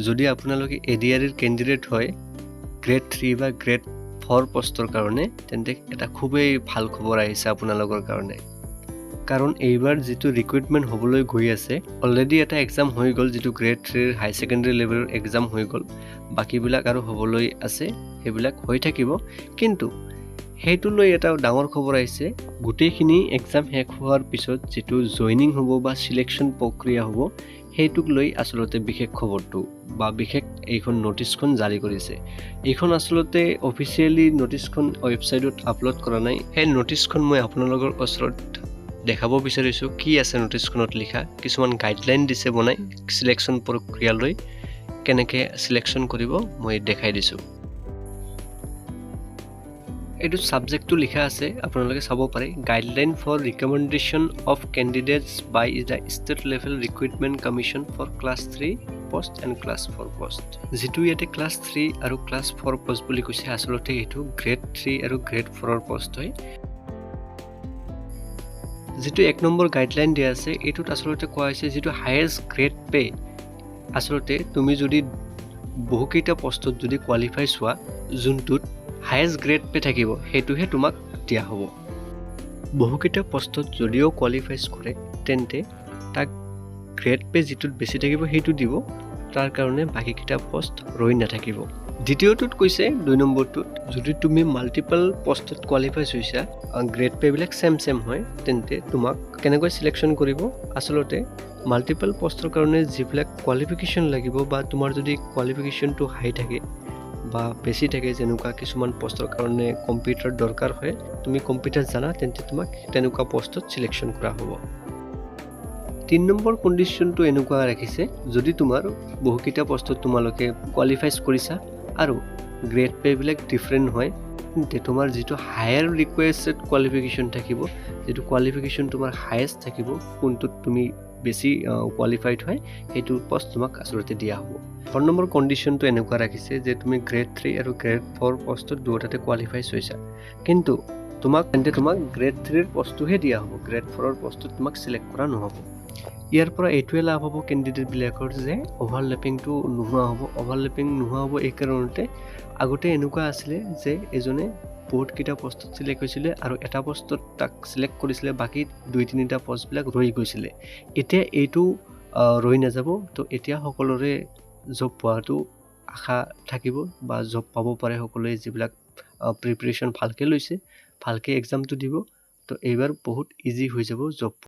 যদি আপোনালোকে এডিআৰইৰ কেণ্ডিডেট হয় গ্ৰেড 3 বা গ্ৰেড 4 পষ্টৰ কাৰণে তেন্তে এটা খুবেই ভাল খবৰ আহিছে আপোনালোকৰ কাৰণে কাৰণ এইবাৰ যিটো ৰিক্ৰুইটমেণ্ট হ'বলৈ গৈ আছে অলৰেডি এটা এক্সাম হৈ গ'ল যিটো গ্ৰেড 3ৰ হাই ছেকেণ্ডাৰী লেভেলৰ এক্সাম হৈ গ'ল বাকীবিলাক আৰু হ'বলৈ আছে সেইবিলাক হৈ থাকিব কিন্তু সেইটো লৈ এটা ডাঙৰ খবৰ আহিছে গোটেইখিনি এক্সাম শেষ হোৱাৰ পিছত যিটো জইনিং হ'ব বা সিলেকশ্যন প্ৰক্ৰিয়া হ'ব সেইটোক লৈ আচলতে বিশেষ খবৰটো বা বিশেষ এইখন নোটিছখন জাৰি কৰিছে এইখন আচলতে অফিচিয়েলি নোটিছখন ৱেবছাইটত আপলোড কৰা নাই সেই নোটিছখন মই আপোনালোকৰ ওচৰত দেখাব বিচাৰিছোঁ কি আছে নোটিছখনত লিখা কিছুমান গাইডলাইন দিছে বনাই সিলেকশ্যন প্ৰক্ৰিয়ালৈ কেনেকৈ সিলেকশ্যন কৰিব মই দেখাই দিছোঁ এইটো সাবজেক্টটো লিখা আছে আপোনালোকে চাব পাৰে guideline for recommendation of candidates by the state level recruitment commission for class 3 post and class 4 post যিটো ইয়াতে ক্লাছ 3 আৰু ক্লাছ 4 পোষ্ট বুলি কৈছে আচলতে এইটো গ্ৰেড 3 আৰু গ্ৰেড 4ৰ পোষ্ট হয় যিটো 1 নম্বৰ গাইডলাইন দিয়া আছে এইটোত আচলতে কোৱা হৈছে যিটো হাইয়েষ্ট গ্ৰেড পে আচলতে তুমি যদি বহুকেইটা পোষ্টত যদি কোৱালিফাই হোৱা যোনটোত হাইয়েষ্ট গ্ৰেড পে থাকিব সেইটোহে তোমাক দিয়া হ'ব বহুকেইটা পোষ্টত যদিও কোৱালিফাই কৰে তেন্তে তাক গ্ৰেড পে যিটোত বেছি থাকিব সেইটো দিব তাৰ কাৰণে বাকীকেইটা পোষ্ট ৰৈ নাথাকিব দ্বিতীয়টোত কৈছে 2 নম্বৰটোত যদি তুমি মাল্টিপল পোষ্টত কোৱালিফাই হৈছা গ্ৰেড পেবিলাক সেম হয় তেন্তে তোমাক কেনেকৈ সিলেকশ্যন কৰিব আচলতে মাল্টিপল পোষ্টৰ কাৰণে যিবিলাক কোৱালিফিকেশ্যন লাগিব বা তোমাৰ যদি কোৱালিফিকেশ্যনটো হাই থাকে বা বেছি থাকে যেনেকুৱা কিছুমান পোষ্টৰ কাৰণে কম্পিউটাৰ দৰকাৰ হয় তুমি কম্পিউটাৰ জানা তেন্তে তোমাক তেনেকুৱা পোষ্টত সিলেকশ্যন কৰা হ'ব 3 নম্বৰ কণ্ডিশ্যনটো এনেকুৱা ৰাখিছে যদি তোমাৰ বহুকেইটা পোষ্টত তোমালোকে কোৱালিফাই কৰিছা আৰু গ্ৰেড পেবিলাক ডিফাৰেণ্ট হয় তেন্তে তোমাৰ যিটো হায়াৰ ৰিকুৱেষ্টেড কোৱালিফিকেশ্যন থাকিব যিটো কোৱালিফিকেশ্যন তোমাৰ হাইয়েষ্ট থাকিব কোনটোত তুমি বেছি কোৱালিফাইড হয় সেইটো পোষ্ট তোমাক আচলতে দিয়া হ'ব 4 নম্বৰ কণ্ডিশ্যনটো এনেকুৱা ৰাখিছে যে তুমি গ্ৰেড 3 আৰু গ্ৰেড 4 পোষ্টত দুটাতে কোৱালিফাই হৈছা কিন্তু তোমাক গ্ৰেড 3ৰ পোষ্টটোহে দিয়া হ'ব গ্ৰেড 4ৰ পোষ্টত তোমাক সিলেক্ট কৰা নহ'ব ইয়াৰ পৰা এইটোৱে লাভ হ'ব কেণ্ডিডেটবিলাকৰ যে অভাৰলেপিংটো নোহোৱা হ'ব এই কাৰণতে আগতে এনেকুৱা আছিলে যে এজনে বহুতকেইটা পোষ্টত সিলেক্ট হৈছিলে আৰু এটা পোষ্টত তাক সিলেক্ট কৰিছিলে বাকী 2-3টা পোষ্টবিলাক ৰৈ গৈছিলে এতিয়া এইটো ৰৈ নাযাব তো এতিয়া সকলোৰে জব পোৱাটো আশা থাকিব বা জব পাব পাৰে সকলোৱে যিবিলাক প্ৰিপাৰেশ্যন ভালকৈ লৈছে ভালকৈ এক্সামটো দিব তো এইবাৰ বহুত ইজি হৈ যাব জব